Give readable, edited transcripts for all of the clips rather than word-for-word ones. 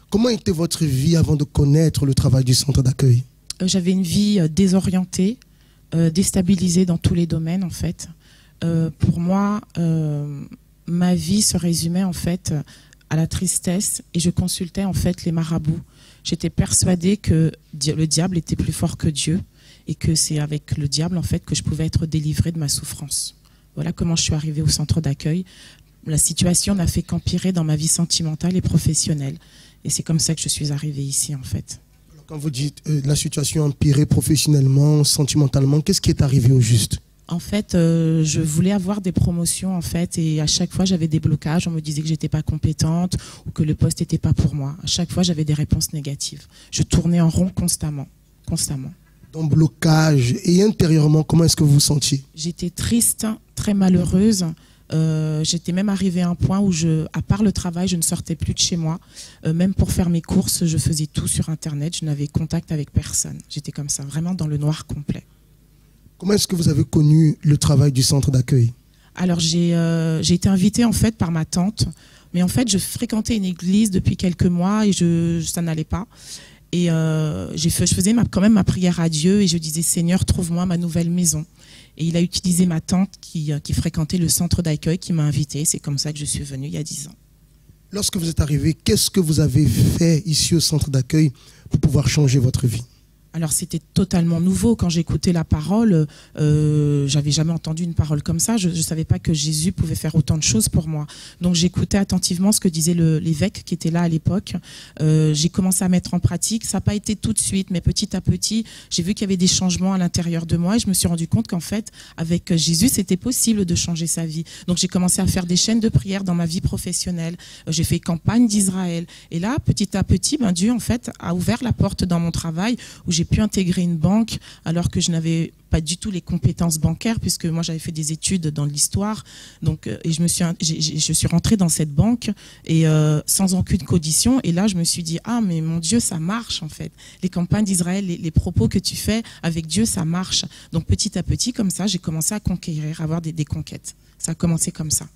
Comment était votre vie avant de connaître le travail du centre d'accueil? J'avais une vie désorientée, déstabilisée dans tous les domaines en fait. Pour moi, ma vie se résumait en fait à la tristesse et je consultais en fait les marabouts. J'étais persuadée que le diable était plus fort que Dieu et que c'est avec le diable en fait que je pouvais être délivrée de ma souffrance. Voilà comment je suis arrivée au centre d'accueil. La situation n'a fait qu'empirer dans ma vie sentimentale et professionnelle. Et c'est comme ça que je suis arrivée ici en fait. Alors, quand vous dites la situation a empiré professionnellement, sentimentalement, qu'est-ce qui est arrivé au juste? En fait, je voulais avoir des promotions en fait et à chaque fois j'avais des blocages. On me disait que j'étais pas compétente ou que le poste n'était pas pour moi. À chaque fois j'avais des réponses négatives. Je tournais en rond constamment. Dans blocage et intérieurement, comment est-ce que vous vous sentiez? J'étais triste, très malheureuse. J'étais même arrivée à un point où, à part le travail, je ne sortais plus de chez moi. Même pour faire mes courses, je faisais tout sur Internet. Je n'avais contact avec personne. J'étais comme ça, vraiment dans le noir complet. Comment est-ce que vous avez connu le travail du centre d'accueil? Alors, j'ai été invitée en fait par ma tante. Mais en fait, je fréquentais une église depuis quelques mois et ça n'allait pas. Et je faisais quand même ma prière à Dieu et je disais, Seigneur, trouve-moi ma nouvelle maison. Et il a utilisé ma tante qui fréquentait le centre d'accueil qui m'a invitée. C'est comme ça que je suis venue il y a 10 ans. Lorsque vous êtes arrivé, qu'est-ce que vous avez fait ici au centre d'accueil pour pouvoir changer votre vie? Alors c'était totalement nouveau. Quand j'écoutais la parole, j'avais jamais entendu une parole comme ça. Je ne savais pas que Jésus pouvait faire autant de choses pour moi. Donc j'écoutais attentivement ce que disait l'évêque qui était là à l'époque. J'ai commencé à mettre en pratique. Ça n'a pas été tout de suite, mais petit à petit, j'ai vu qu'il y avait des changements à l'intérieur de moi et je me suis rendu compte qu'en fait, avec Jésus, c'était possible de changer sa vie. Donc j'ai commencé à faire des chaînes de prière dans ma vie professionnelle. J'ai fait campagne d'Israël. Et là, petit à petit, Dieu en fait a ouvert la porte dans mon travail où j'ai pu intégrer une banque alors que je n'avais pas du tout les compétences bancaires puisque moi j'avais fait des études dans l'histoire. Donc et je suis rentrée dans cette banque et sans aucune condition et là je me suis dit mais mon Dieu ça marche en fait. Les campagnes d'Israël, les propos que tu fais avec Dieu ça marche. Donc petit à petit comme ça j'ai commencé à conquérir, à avoir des conquêtes. Ça a commencé comme ça.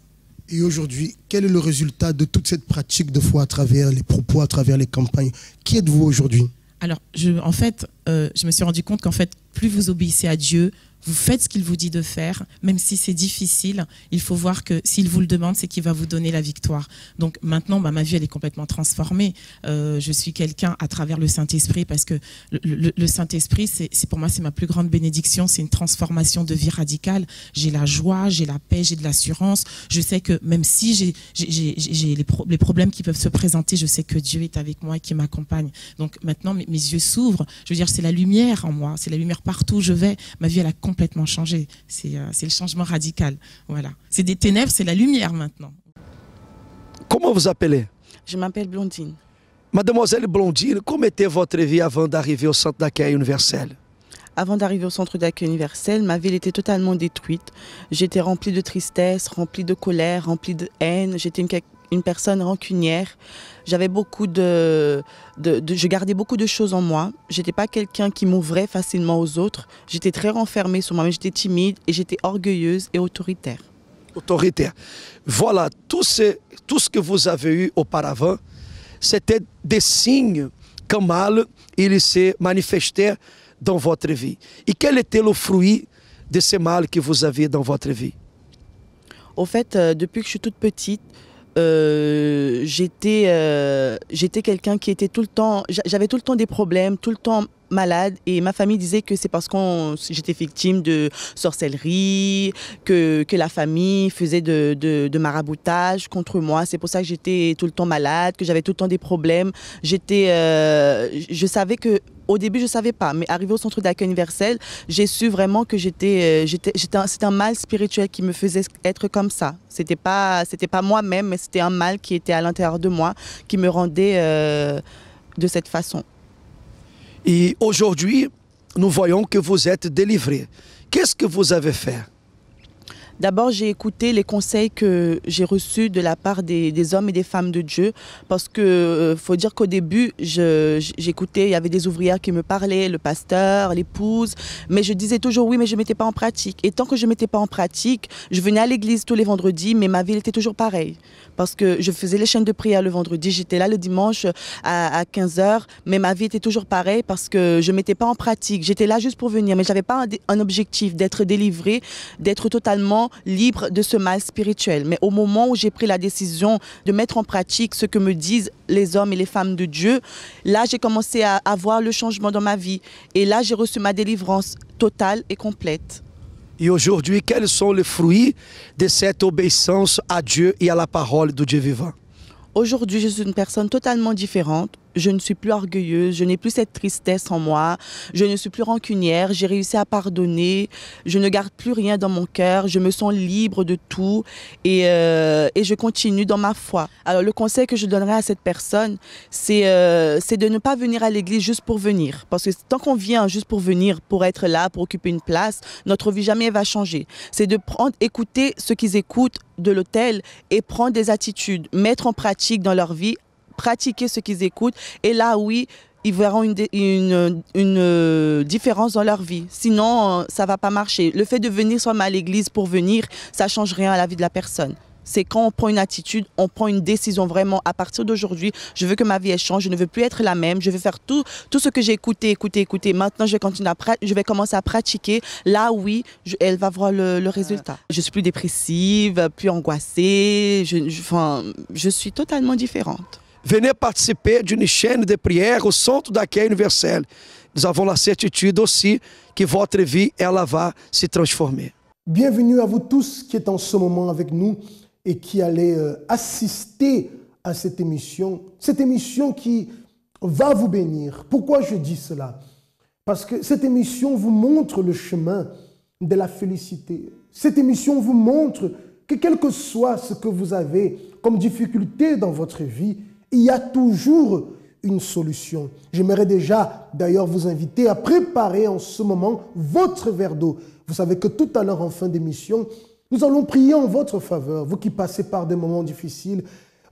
Et aujourd'hui, quel est le résultat de toute cette pratique de foi à travers les propos, à travers les campagnes? Qui êtes-vous aujourd'hui? Alors, en fait, je me suis rendu compte qu'en fait, plus vous obéissez à Dieu, vous faites ce qu'il vous dit de faire, même si c'est difficile, il faut voir que s'il vous le demande, c'est qu'il va vous donner la victoire. Donc maintenant, ma vie, elle est complètement transformée. Je suis quelqu'un à travers le Saint-Esprit, parce que le Saint-Esprit, pour moi, c'est ma plus grande bénédiction, c'est une transformation de vie radicale. J'ai la joie, j'ai la paix, j'ai de l'assurance. Je sais que même si j'ai les problèmes qui peuvent se présenter, je sais que Dieu est avec moi et qui m'accompagne. Donc maintenant, mes yeux s'ouvrent. Je veux dire, c'est la lumière en moi, c'est la lumière partout où je vais. Ma vie, elle a complètement changé. C'est le changement radical. Voilà. C'est des ténèbres, c'est la lumière maintenant. Comment vous appelez? Je m'appelle Blondine. Mademoiselle Blondine, comment était votre vie avant d'arriver au centre d'accueil universel? Avant d'arriver au centre d'accueil universel, ma vie était totalement détruite. J'étais remplie de tristesse, remplie de colère, remplie de haine. J'étais une personne rancunière. J'avais je gardais beaucoup de choses en moi. J'étais pas quelqu'un qui m'ouvrait facilement aux autres. J'étais très renfermée sur moi-même. J'étais timide et j'étais orgueilleuse et autoritaire. Autoritaire. Voilà, tout ce que vous avez eu auparavant, c'était des signes qu'un mal, il se manifestait dans votre vie. Et quel était le fruit de ce mal que vous aviez dans votre vie? Au fait, depuis que je suis toute petite, j'étais quelqu'un qui était tout le temps, j'avais tout le temps des problèmes, tout le temps malade, et ma famille disait que c'est parce que j'étais victime de sorcellerie, que la famille faisait de maraboutage contre moi. C'est pour ça que j'étais tout le temps malade, que j'avais tout le temps des problèmes. Je savais que au début, je ne savais pas, mais arrivé au centre d'accueil universel, j'ai su vraiment que c'était un mal spirituel qui me faisait être comme ça. C'était pas moi-même, mais c'était un mal qui était à l'intérieur de moi, qui me rendait de cette façon. Et aujourd'hui, nous voyons que vous êtes délivré. Qu'est-ce que vous avez fait? D'abord, j'ai écouté les conseils que j'ai reçus de la part des hommes et des femmes de Dieu, parce que faut dire qu'au début, j'écoutais, il y avait des ouvrières qui me parlaient, le pasteur, l'épouse, mais je disais toujours oui, mais je ne mettais pas en pratique. Et tant que je ne mettais pas en pratique, je venais à l'église tous les vendredis, mais ma vie était toujours pareille, parce que je faisais les chaînes de prière le vendredi, j'étais là le dimanche à 15h, mais ma vie était toujours pareille parce que je ne mettais pas en pratique. J'étais là juste pour venir, mais je n'avais pas un objectif d'être délivrée, d'être totalement libre de ce mal spirituel. Mais au moment où j'ai pris la décision de mettre en pratique ce que me disent les hommes et les femmes de Dieu, là j'ai commencé à voir le changement dans ma vie. Et là j'ai reçu ma délivrance totale et complète. Et aujourd'hui, quels sont les fruits de cette obéissance à Dieu et à la parole du Dieu vivant? Aujourd'hui, je suis une personne totalement différente. Je ne suis plus orgueilleuse, je n'ai plus cette tristesse en moi, je ne suis plus rancunière, j'ai réussi à pardonner, je ne garde plus rien dans mon cœur, je me sens libre de tout et je continue dans ma foi. Alors le conseil que je donnerais à cette personne, c'est de ne pas venir à l'église juste pour venir. Parce que tant qu'on vient juste pour venir, pour être là, pour occuper une place, notre vie jamais va changer. C'est de écouter ce qu'ils écoutent de l'autel et prendre des attitudes, mettre en pratique dans leur vie, pratiquer ce qu'ils écoutent et là oui ils verront une différence dans leur vie, sinon ça va pas marcher. Le fait de venir seulement à l'église pour venir, ça change rien à la vie de la personne. C'est quand on prend une attitude, on prend une décision vraiment, à partir d'aujourd'hui, je veux que ma vie elle change, je ne veux plus être la même, je veux faire tout ce que j'ai écouté. Maintenant, je vais commencer à pratiquer. Là, oui, elle va voir le résultat. Je suis plus dépressive, plus angoissée, je suis totalement différente. Venez participer d'une chaîne de prière au centre d'Accueil Universel. Nous avons la certitude aussi que votre vie, ela va se transformer. Bienvenue à vous tous qui êtes en ce moment avec nous et qui allez assister à cette émission qui va vous bénir. Pourquoi je dis cela? Parce que cette émission vous montre le chemin de la félicité. Cette émission vous montre que quel que soit ce que vous avez comme difficulté dans votre vie, il y a toujours une solution. J'aimerais déjà d'ailleurs vous inviter à préparer en ce moment votre verre d'eau. Vous savez que tout à l'heure en fin d'émission, nous allons prier en votre faveur. Vous qui passez par des moments difficiles,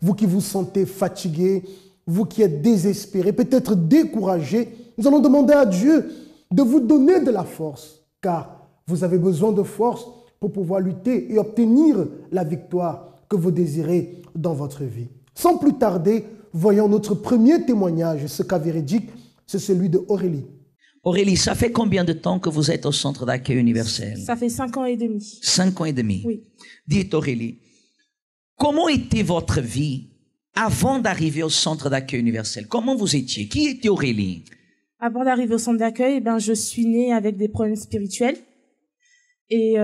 vous qui vous sentez fatigué, vous qui êtes désespéré, peut-être découragé, nous allons demander à Dieu de vous donner de la force, car vous avez besoin de force pour pouvoir lutter et obtenir la victoire que vous désirez dans votre vie. Sans plus tarder, voyons notre premier témoignage. Ce cas véridique, c'est celui de Aurélie. Aurélie, ça fait combien de temps que vous êtes au centre d'accueil universel? Ça fait 5 ans et demi. 5 ans et demi. Oui. Dites Aurélie, comment était votre vie avant d'arriver au centre d'accueil universel? Comment vous étiez? Qui était Aurélie? Avant d'arriver au centre d'accueil, je suis née avec des problèmes spirituels. Et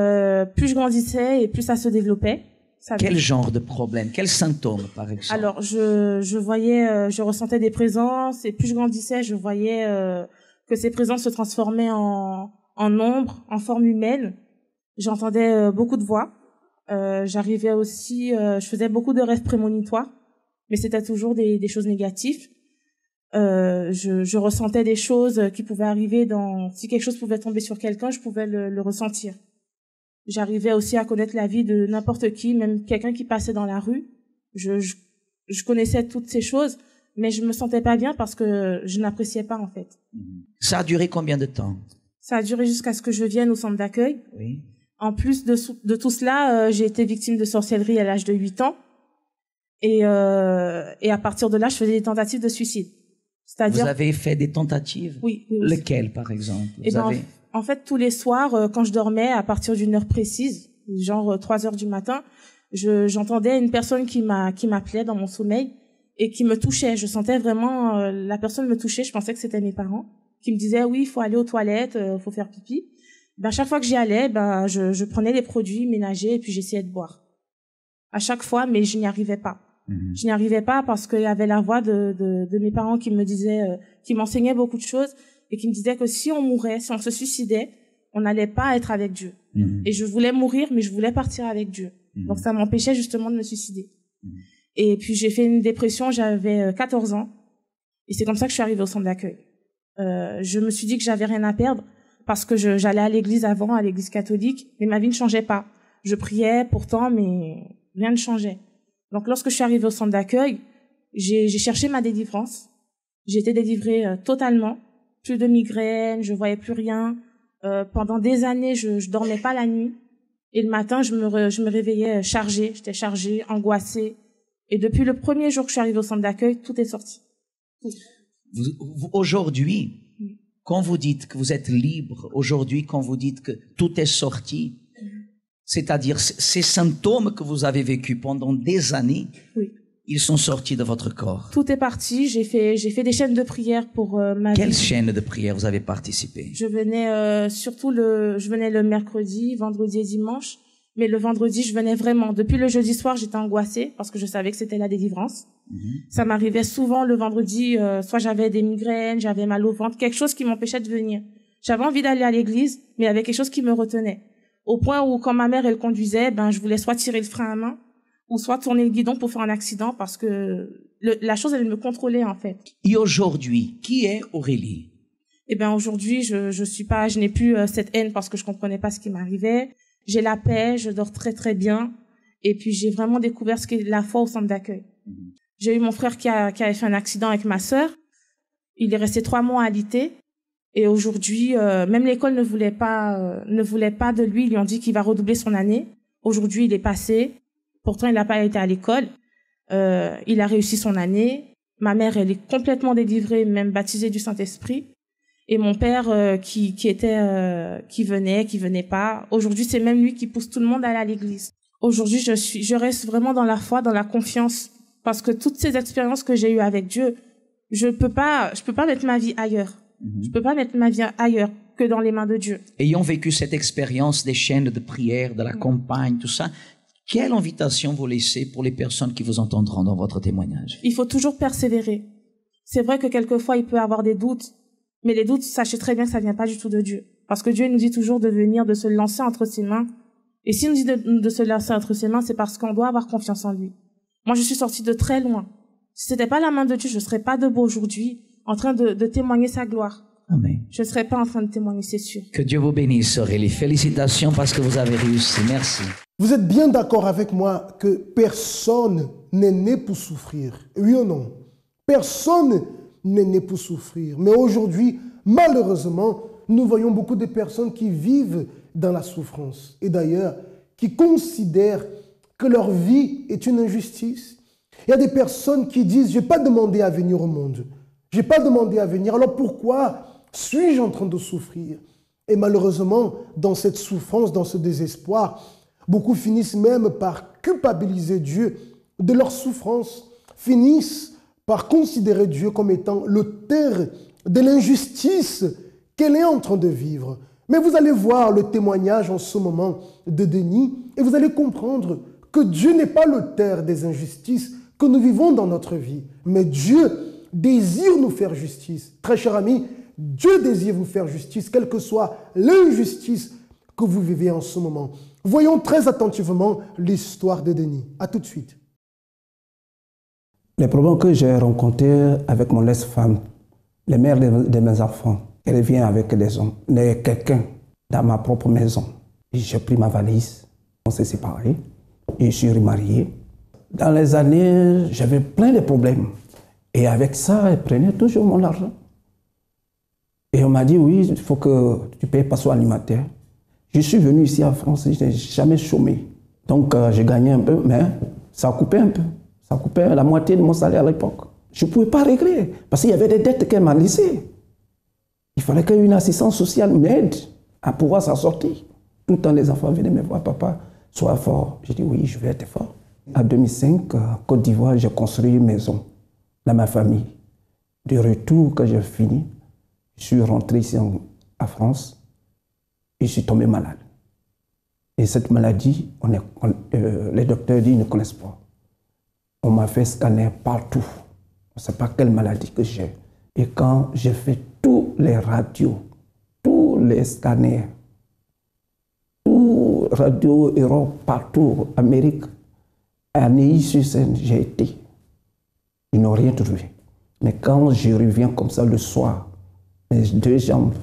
plus je grandissais et plus ça se développait. Quel genre de problème? Quels symptômes, par exemple? Alors, je ressentais des présences et plus je grandissais, je voyais que ces présences se transformaient en ombre, en forme humaine. J'entendais beaucoup de voix. J'arrivais aussi, je faisais beaucoup de rêves prémonitoires, mais c'était toujours des choses négatives. Je ressentais des choses qui pouvaient arriver si quelque chose pouvait tomber sur quelqu'un, je pouvais le ressentir. J'arrivais aussi à connaître la vie de n'importe qui, même quelqu'un qui passait dans la rue. Je connaissais toutes ces choses, mais je me sentais pas bien parce que je n'appréciais pas, en fait. Ça a duré combien de temps? Ça a duré jusqu'à ce que je vienne au centre d'accueil. Oui. En plus de tout cela, j'ai été victime de sorcellerie à l'âge de 8 ans. Et à partir de là, je faisais des tentatives de suicide. C'est-à-dire... Vous avez fait des tentatives? Oui. Lesquelles, par exemple? En fait, tous les soirs, quand je dormais, à partir d'une heure précise, genre 3 heures du matin, j'entendais une personne qui m'appelait dans mon sommeil et qui me touchait. Je sentais vraiment, la personne me touchait, je pensais que c'était mes parents, qui me disaient, oui, il faut aller aux toilettes, faut faire pipi. Chaque fois que j'y allais, je prenais les produits ménagers et puis j'essayais de boire. À chaque fois, mais je n'y arrivais pas. Je n'y arrivais pas parce qu'il y avait la voix de mes parents qui me disaient, qui m'enseignaient beaucoup de choses et qui me disaient que si on mourait, si on se suicidait, on n'allait pas être avec Dieu. Et je voulais mourir, mais je voulais partir avec Dieu. Donc ça m'empêchait justement de me suicider. Et puis j'ai fait une dépression, j'avais 14 ans. Et c'est comme ça que je suis arrivée au centre d'accueil. Je me suis dit que j'avais rien à perdre parce que j'allais à l'église avant, à l'église catholique, mais ma vie ne changeait pas. Je priais pourtant, mais rien ne changeait. Donc lorsque je suis arrivée au centre d'accueil, j'ai cherché ma délivrance. J'ai été délivrée totalement. Plus de migraines, je voyais plus rien. Pendant des années, je dormais pas la nuit. Et le matin, je me réveillais chargée. J'étais chargée, angoissée. Et depuis le premier jour que je suis arrivée au centre d'accueil, tout est sorti. Aujourd'hui, quand vous dites que vous êtes libre, aujourd'hui, quand vous dites que tout est sorti, c'est-à-dire ces symptômes que vous avez vécus pendant des années, oui, ils sont sortis de votre corps. Tout est parti. J'ai fait des chaînes de prière pour ma vie. Quelle chaîne de prière vous avez participé? Je venais je venais le mercredi, vendredi et dimanche. Mais le vendredi, je venais vraiment. Depuis le jeudi soir, j'étais angoissée parce que je savais que c'était la délivrance. Ça m'arrivait souvent le vendredi, soit j'avais des migraines, j'avais mal au ventre, quelque chose qui m'empêchait de venir. J'avais envie d'aller à l'église, mais il y avait quelque chose qui me retenait. Au point où, quand ma mère, elle conduisait, je voulais soit tirer le frein à main, ou soit tourner le guidon pour faire un accident parce que la chose, elle me contrôlait, en fait. Et aujourd'hui, qui est Aurélie? Eh bien, aujourd'hui, je n'ai plus cette haine parce que je comprenais pas ce qui m'arrivait. J'ai la paix, je dors très très bien. Et puis, j'ai vraiment découvert ce qu'est la foi au centre d'accueil. J'ai eu mon frère qui avait fait un accident avec ma sœur. Il est resté 3 mois alité. Et aujourd'hui, même l'école ne voulait pas de lui. Ils lui ont dit qu'il va redoubler son année. Aujourd'hui, il est passé. Pourtant, il n'a pas été à l'école. Il a réussi son année. Ma mère, elle est complètement délivrée, même baptisée du Saint-Esprit. Et mon père, qui venait pas. Aujourd'hui, c'est même lui qui pousse tout le monde à aller à l'église. Aujourd'hui, je reste vraiment dans la foi, dans la confiance. Parce que toutes ces expériences que j'ai eues avec Dieu, je peux pas mettre ma vie ailleurs. Je peux pas mettre ma vie ailleurs que dans les mains de Dieu. Ayant vécu cette expérience des chaînes de prière, de la campagne, tout ça, quelle invitation vous laissez pour les personnes qui vous entendront dans votre témoignage? Il faut toujours persévérer. C'est vrai que quelquefois, il peut y avoir des doutes. Mais les doutes, sachez très bien que ça vient pas du tout de Dieu. Parce que Dieu nous dit toujours de venir, de se lancer entre ses mains. Et s'il nous dit de se lancer entre ses mains, c'est parce qu'on doit avoir confiance en lui. Moi, je suis sortie de très loin. Si c'était pas la main de Dieu, je serais pas debout aujourd'hui, en train de témoigner sa gloire. Amen. Je ne serais pas en train de témoigner, c'est sûr. Que Dieu vous bénisse, Aurélie. Félicitations parce que vous avez réussi. Merci. Vous êtes bien d'accord avec moi que personne n'est né pour souffrir? Oui ou non? Personne n'est né pour souffrir. Mais aujourd'hui, malheureusement, nous voyons beaucoup de personnes qui vivent dans la souffrance. Et d'ailleurs, qui considèrent que leur vie est une injustice. Il y a des personnes qui disent « je n'ai pas demandé à venir au monde. Je n'ai pas demandé à venir. Alors pourquoi suis-je en train de souffrir ?» Et malheureusement, dans cette souffrance, dans ce désespoir, beaucoup finissent même par culpabiliser Dieu de leur souffrance, finissent par considérer Dieu comme étant l'auteur de l'injustice qu'elle est en train de vivre. Mais vous allez voir le témoignage en ce moment de Denis et vous allez comprendre que Dieu n'est pas l'auteur des injustices que nous vivons dans notre vie. Mais Dieu désire nous faire justice. Très cher ami, Dieu désire vous faire justice, quelle que soit l'injustice que vous vivez en ce moment. Voyons très attentivement l'histoire de Denis. À tout de suite. Les problèmes que j'ai rencontrés avec mon ex-femme, les mères de mes enfants, elle vient avec des hommes, quelqu'un dans ma propre maison. J'ai pris ma valise, on s'est séparés et je suis remarié. Dans les années, j'avais plein de problèmes. Et avec ça, elle prenait toujours mon argent. Et on m'a dit, oui, il faut que tu payes passoire alimentaire. Je suis venu ici en France, je n'ai jamais chômé. Donc, j'ai gagné un peu, mais ça coupait un peu. Ça coupait la moitié de mon salaire à l'époque. Je ne pouvais pas régler, parce qu'il y avait des dettes qu'elle m'a laissées. Il fallait qu'une assistance sociale m'aide à pouvoir s'en sortir. Tout le temps, les enfants venaient me voir, papa, sois fort. J'ai dit, oui, je vais être fort. En 2005, Côte d'Ivoire, j'ai construit une maison dans ma famille. Du retour que j'ai fini, je suis rentré ici en France et je suis tombé malade. Et cette maladie, les docteurs disent qu'ils ne connaissent pas. On m'a fait scanner partout. On ne sait pas quelle maladie que j'ai. Et quand j'ai fait tous les radios, tous les scanners, tous Radio Europe, partout, Amérique, à Neuilly-sur-Seine, j'ai été. Ils n'ont rien trouvé. Mais quand je reviens comme ça le soir, mes 2 jambes,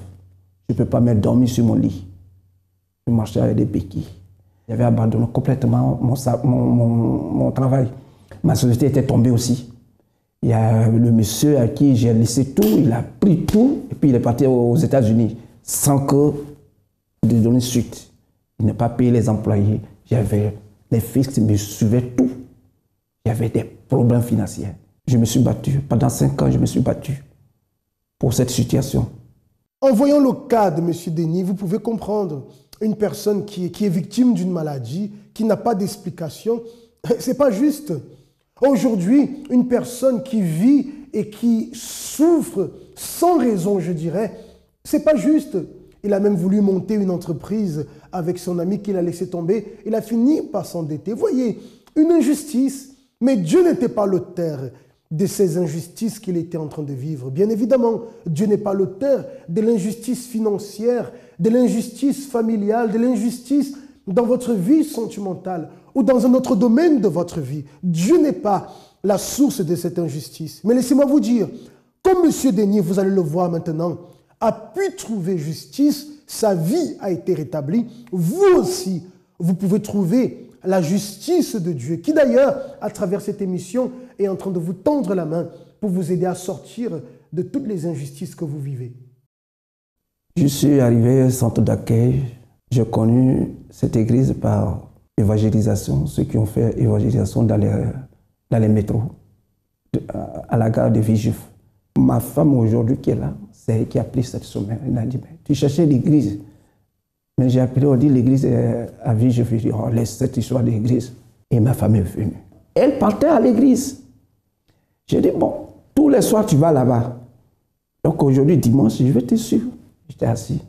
je ne peux pas me dormir sur mon lit. Je marchais avec des béquilles. J'avais abandonné complètement mon travail. Ma société était tombée aussi. Il y a le monsieur à qui j'ai laissé tout, il a pris tout, et puis il est parti aux États-Unis sans que de donner suite. Il n'a pas payé les employés. J'avais les fixes, me suivaient tout. Il y avait des problèmes financiers. Je me suis battu. Pendant 5 ans, je me suis battu pour cette situation. En voyant le cas de M. Denis, vous pouvez comprendre une personne qui est victime d'une maladie, qui n'a pas d'explication. Ce n'est pas juste. Aujourd'hui, une personne qui vit et qui souffre sans raison, je dirais, ce n'est pas juste. Il a même voulu monter une entreprise avec son ami qu'il a laissé tomber. Il a fini par s'endetter. Voyez, une injustice. Mais Dieu n'était pas l'auteur de ces injustices qu'il était en train de vivre. Bien évidemment, Dieu n'est pas l'auteur de l'injustice financière, de l'injustice familiale, de l'injustice dans votre vie sentimentale ou dans un autre domaine de votre vie. Dieu n'est pas la source de cette injustice. Mais laissez-moi vous dire, comme M. Denis, vous allez le voir maintenant, a pu trouver justice, sa vie a été rétablie, vous aussi, vous pouvez trouver la justice de Dieu, qui d'ailleurs, à travers cette émission, est en train de vous tendre la main pour vous aider à sortir de toutes les injustices que vous vivez. Je suis arrivé au centre d'accueil. J'ai connu cette église par évangélisation, ceux qui ont fait évangélisation dans les métros, à la gare de Villejuif. Ma femme aujourd'hui qui est là, c'est elle qui a pris cette semaine. Elle a dit, tu cherchais l'église. Mais j'ai appelé, on dit l'église à Villejuif. Je dis, oh, laisse cette histoire d'église. Et ma femme est venue. Elle partait à l'église. J'ai dit, bon, tous les soirs tu vas là-bas. Donc aujourd'hui, dimanche, je vais te suivre. J'étais assis.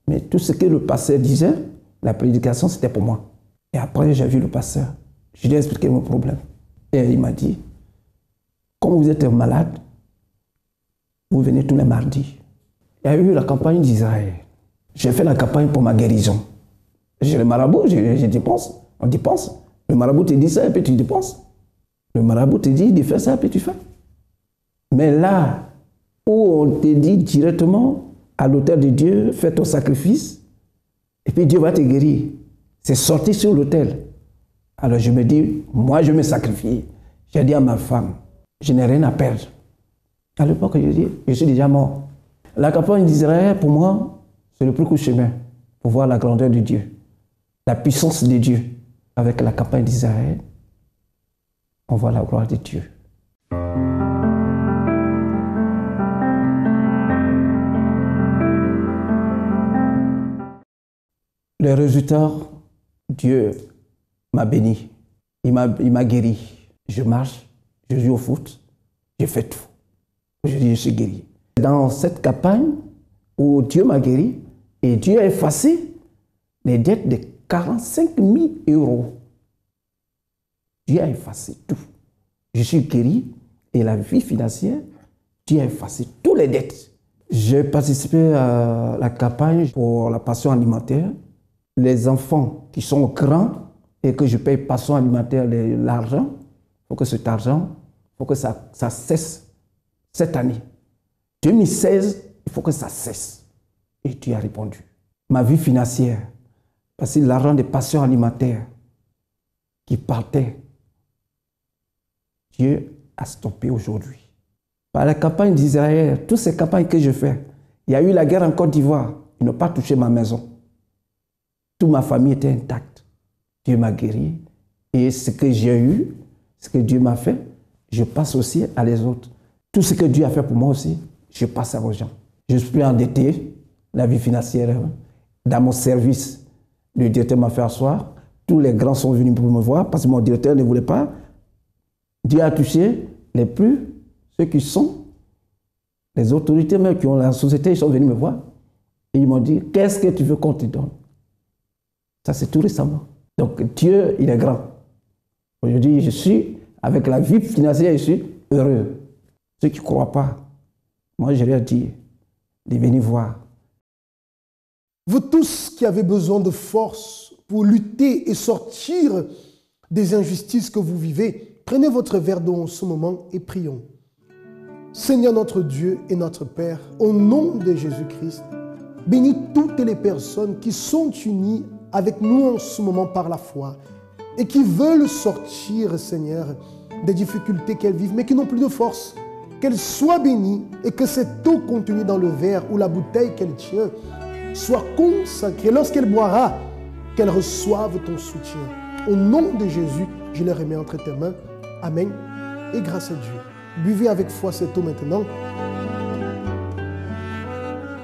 Mais tout ce que le pasteur disait, la prédication, c'était pour moi. Et après, j'ai vu le pasteur. Je lui ai expliqué mon problème. Et il m'a dit, comme vous êtes malade, vous venez tous les mardis. Il y a eu la campagne d'Israël. J'ai fait la campagne pour ma guérison. J'ai le marabout, je dépense. On dépense. Le marabout te dit ça et puis tu dépenses. Le marabout te dit de faire ça et puis tu fais. Mais là où on te dit directement à l'autel de Dieu, fais ton sacrifice et puis Dieu va te guérir. C'est sorti sur l'autel. Alors je me dis, moi je vais me sacrifier. J'ai dit à ma femme, je n'ai rien à perdre. À l'époque, je dis, je suis déjà mort. La campagne d'Israël, pour moi, c'est le plus court chemin pour voir la grandeur de Dieu, la puissance de Dieu. Avec la campagne d'Israël, on voit la gloire de Dieu. Les résultats, Dieu m'a béni. Il m'a guéri. Je marche, je joue au foot, je fais tout. Je dis, je suis guéri. Dans cette campagne où Dieu m'a guéri, et Dieu a effacé les dettes de 45 000 €. Dieu a effacé tout. Je suis guéri et la vie financière, Dieu a effacé toutes les dettes. J'ai participé à la campagne pour la pension alimentaire. Les enfants qui sont grands et que je paye pension alimentaire l'argent, il faut que cet argent, il faut que ça cesse cette année. 2016, il faut que ça cesse. Et Dieu a répondu. Ma vie financière, parce que l'argent des pensions alimentaires qui partait, Dieu a stoppé aujourd'hui. Par la campagne d'Israël, toutes ces campagnes que je fais, il y a eu la guerre en Côte d'Ivoire. Ils n'ont pas touché ma maison. Toute ma famille était intacte. Dieu m'a guéri. Et ce que j'ai eu, ce que Dieu m'a fait, je passe aussi à les autres. Tout ce que Dieu a fait pour moi aussi, je passe aux gens. Je suis plus endetté, la vie financière. Dans mon service, le directeur m'a fait asseoir. Tous les grands sont venus pour me voir parce que mon directeur ne voulait pas. Dieu a touché les plus, ceux qui sont, les autorités même qui ont la société, ils sont venus me voir. Et ils m'ont dit, qu'est-ce que tu veux qu'on te donne? Ça, c'est tout récemment. Donc Dieu, il est grand. Aujourd'hui, je suis, avec la vie financière, je suis heureux. Ceux qui ne croient pas, moi, je leur dis de venir voir. Vous tous qui avez besoin de force pour lutter et sortir des injustices que vous vivez, prenez votre verre d'eau en ce moment et prions. Seigneur notre Dieu et notre Père, au nom de Jésus-Christ, bénis toutes les personnes qui sont unies avec nous en ce moment par la foi et qui veulent sortir, Seigneur, des difficultés qu'elles vivent, mais qui n'ont plus de force. Qu'elle soit bénie et que cette eau contenue dans le verre ou la bouteille qu'elle tient soit consacrée. Lorsqu'elle boira, qu'elle reçoive ton soutien. Au nom de Jésus, je les remets entre tes mains. Amen. Et grâce à Dieu, buvez avec foi cette eau maintenant.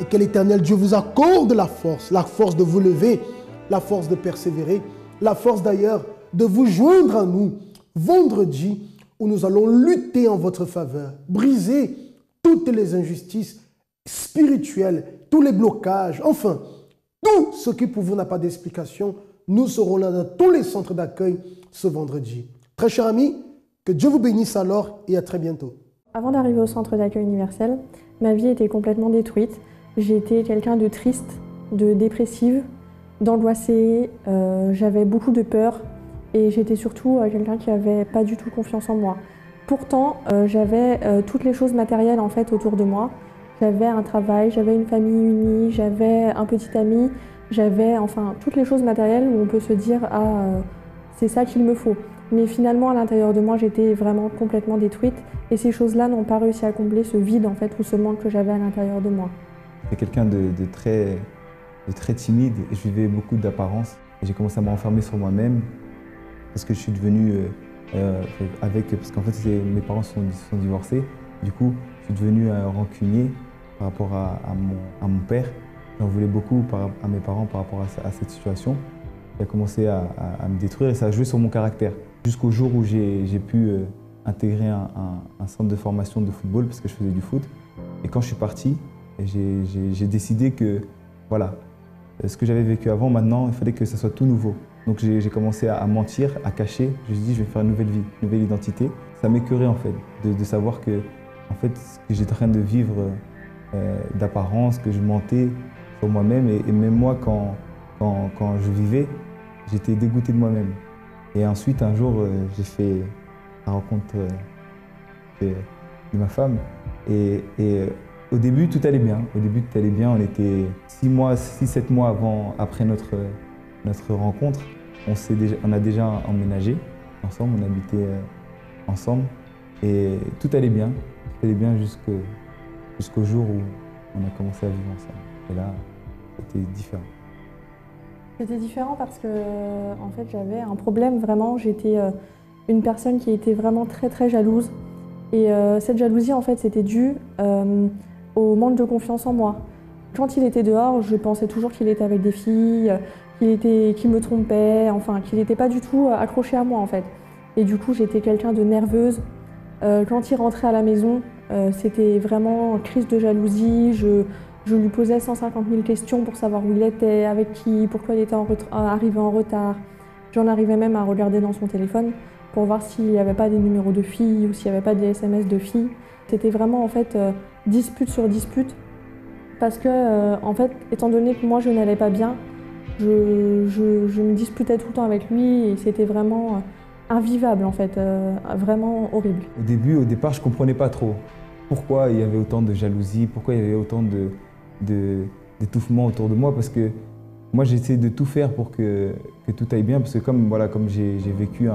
Et que l'Éternel Dieu vous accorde la force de vous lever, la force de persévérer, la force d'ailleurs de vous joindre à nous vendredi où nous allons lutter en votre faveur, briser toutes les injustices spirituelles, tous les blocages, enfin, tout ce qui pour vous n'a pas d'explication. Nous serons là dans tous les centres d'accueil ce vendredi. Très chers amis, que Dieu vous bénisse alors et à très bientôt. Avant d'arriver au centre d'accueil universel, ma vie était complètement détruite. J'étais quelqu'un de triste, de dépressive, d'angoissée, j'avais beaucoup de peur et j'étais surtout quelqu'un qui n'avait pas du tout confiance en moi. Pourtant, j'avais toutes les choses matérielles en fait autour de moi. J'avais un travail, j'avais une famille unie, j'avais un petit ami, j'avais enfin toutes les choses matérielles où on peut se dire « ah, c'est ça qu'il me faut ». Mais finalement, à l'intérieur de moi, j'étais vraiment complètement détruite et ces choses-là n'ont pas réussi à combler ce vide en fait ou ce manque que j'avais à l'intérieur de moi. J'étais quelqu'un de très timide et je vivais beaucoup d'apparence. J'ai commencé à me renfermer sur moi-même parce que je suis devenu parce qu'en fait mes parents sont divorcés. Du coup, je suis devenu rancunier par rapport à mon père. J'en voulais beaucoup à mes parents par rapport à cette situation. J'ai commencé à me détruire et ça a joué sur mon caractère. Jusqu'au jour où j'ai pu intégrer un centre de formation de football parce que je faisais du foot. Et quand je suis parti, j'ai décidé que voilà, ce que j'avais vécu avant, maintenant, il fallait que ça soit tout nouveau. Donc j'ai commencé à mentir, à cacher. Je me suis dit, je vais faire une nouvelle vie, une nouvelle identité. Ça m'écœurait en fait, de savoir que en fait, ce que j'étais en train de vivre d'apparence, que je mentais sur moi-même. Et même moi, quand je vivais, j'étais dégoûté de moi-même. Et ensuite, un jour, j'ai fait la rencontre de ma femme. Et au début, tout allait bien. Au début, tout allait bien. On était 6-7 mois après notre rencontre. On a déjà emménagé ensemble, on habitait ensemble. Et tout allait bien. Tout allait bien jusqu'au jour où on a commencé à vivre ensemble. Et là, c'était différent. C'était différent parce que en fait, j'avais un problème vraiment. J'étais une personne qui était vraiment très très jalouse. Et cette jalousie, en fait, c'était dû au manque de confiance en moi. Quand il était dehors, je pensais toujours qu'il était avec des filles, qu'il me trompait, enfin, qu'il n'était pas du tout accroché à moi, en fait. Et du coup, j'étais quelqu'un de nerveuse. Quand il rentrait à la maison, c'était vraiment crise de jalousie. Je lui posais 150 000 questions pour savoir où il était, avec qui, pourquoi il était arrivé en retard. J'en arrivais même à regarder dans son téléphone pour voir s'il n'y avait pas des numéros de filles ou s'il n'y avait pas des SMS de filles. C'était vraiment en fait dispute sur dispute parce que en fait, étant donné que moi je n'allais pas bien, je me disputais tout le temps avec lui et c'était vraiment invivable en fait, vraiment horrible. Au départ, je ne comprenais pas trop pourquoi il y avait autant de jalousie, pourquoi il y avait autant d'étouffement autour de moi parce que moi j'essayais de tout faire pour que tout aille bien parce que comme j'ai vécu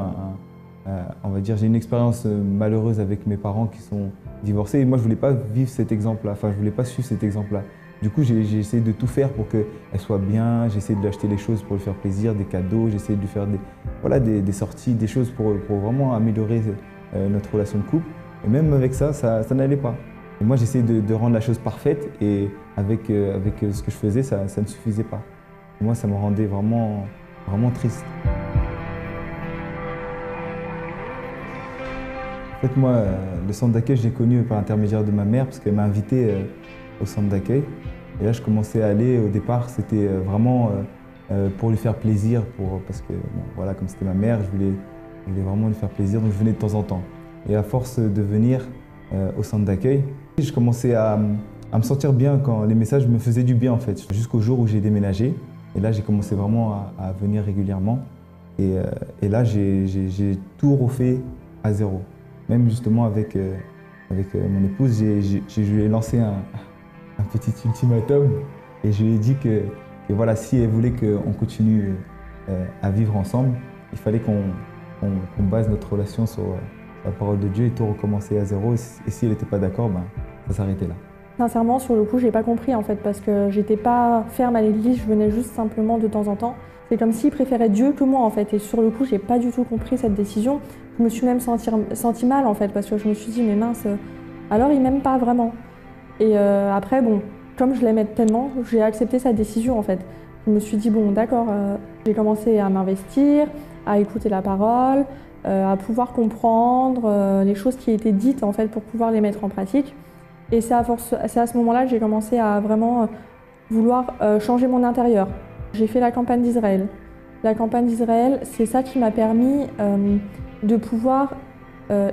on va dire, j'ai une expérience malheureuse avec mes parents qui sont divorcés et moi je voulais pas vivre cet exemple-là, enfin je voulais pas suivre cet exemple-là. Du coup j'ai essayé de tout faire pour qu'elle soit bien, j'ai essayé de lui acheter des choses pour lui faire plaisir, des cadeaux, j'ai essayé de lui faire des sorties, des choses pour vraiment améliorer notre relation de couple. Et même avec ça n'allait pas. Et moi j'essayais de rendre la chose parfaite et avec ce que je faisais, ça ne suffisait pas. Et moi ça me rendait vraiment, vraiment triste. En fait, moi, le centre d'accueil, je l'ai connu par l'intermédiaire de ma mère parce qu'elle m'a invité au centre d'accueil. Et là, je commençais à aller. Au départ, c'était vraiment pour lui faire plaisir, parce que, bon, voilà, comme c'était ma mère, je voulais vraiment lui faire plaisir, donc je venais de temps en temps. Et à force de venir au centre d'accueil, je commençais à me sentir bien quand les messages me faisaient du bien, en fait, jusqu'au jour où j'ai déménagé. Et là, j'ai commencé vraiment à venir régulièrement. Et là, j'ai tout refait à zéro. Même justement avec mon épouse, je lui ai lancé un petit ultimatum et je lui ai dit que Et voilà, si elle voulait qu'on continue à vivre ensemble, il fallait qu'on base notre relation sur la parole de Dieu et tout recommencer à zéro. Et si elle n'était pas d'accord, ben, ça s'arrêtait là. Sincèrement, sur le coup, j'ai pas compris en fait, parce que j'étais pas ferme à l'église, je venais juste simplement de temps en temps. C'est comme s'il préférait Dieu que moi en fait. Et sur le coup, j'ai pas du tout compris cette décision. Je me suis même sentie mal en fait, parce que je me suis dit, mais mince, alors il m'aime pas vraiment. Et après, bon, comme je l'aimais tellement, j'ai accepté sa décision en fait. Je me suis dit, bon, d'accord, j'ai commencé à m'investir, à écouter la parole, à pouvoir comprendre les choses qui étaient dites en fait pour pouvoir les mettre en pratique. Et c'est à ce moment-là que j'ai commencé à vraiment vouloir changer mon intérieur. J'ai fait la campagne d'Israël. La campagne d'Israël, c'est ça qui m'a permis de pouvoir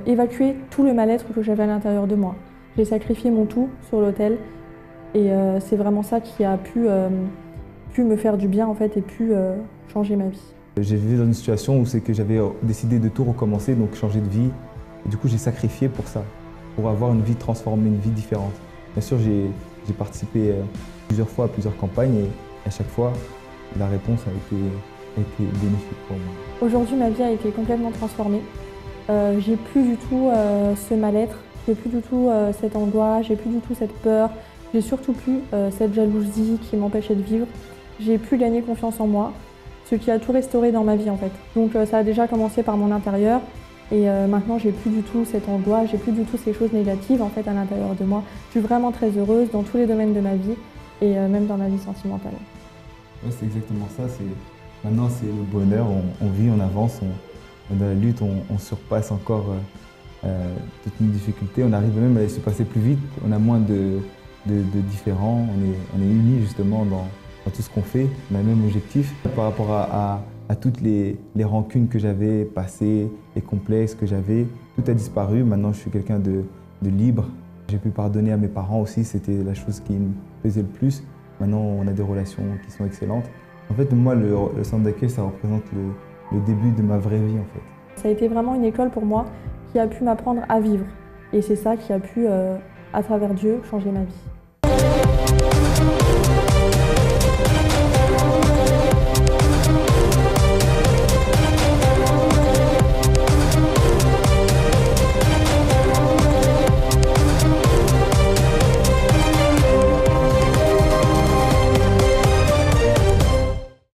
évacuer tout le mal-être que j'avais à l'intérieur de moi. J'ai sacrifié mon tout sur l'autel et c'est vraiment ça qui a pu me faire du bien en fait et pu changer ma vie. J'ai vécu dans une situation où c'est que j'avais décidé de tout recommencer, donc changer de vie. Et du coup, j'ai sacrifié pour ça, pour avoir une vie transformée, une vie différente. Bien sûr, j'ai participé plusieurs fois à plusieurs campagnes et à chaque fois, la réponse a été bénéfique pour moi. Aujourd'hui, ma vie a été complètement transformée. J'ai plus du tout ce mal-être, j'ai plus du tout cette angoisse, j'ai plus du tout cette peur, j'ai surtout plus cette jalousie qui m'empêchait de vivre. J'ai pu gagner confiance en moi, ce qui a tout restauré dans ma vie en fait. Donc ça a déjà commencé par mon intérieur et maintenant j'ai plus du tout cette angoisse, j'ai plus du tout ces choses négatives en fait à l'intérieur de moi. Je suis vraiment très heureuse dans tous les domaines de ma vie et même dans ma vie sentimentale. Ouais, c'est exactement ça. Maintenant c'est le bonheur, on vit, on avance, dans la lutte, on surpasse encore toutes nos difficultés, on arrive même à se passer plus vite, on a moins de différents, on est unis justement dans tout ce qu'on fait, on a le même objectif. Par rapport à toutes les rancunes que j'avais passées, les complexes que j'avais, tout a disparu. Maintenant, je suis quelqu'un de libre. J'ai pu pardonner à mes parents aussi, c'était la chose qui me plaisait le plus. Maintenant, on a des relations qui sont excellentes. En fait, moi, le centre d'accueil, ça représente le début de ma vraie vie, en fait. Ça a été vraiment une école pour moi qui a pu m'apprendre à vivre. Et c'est ça qui a pu, à travers Dieu, changer ma vie.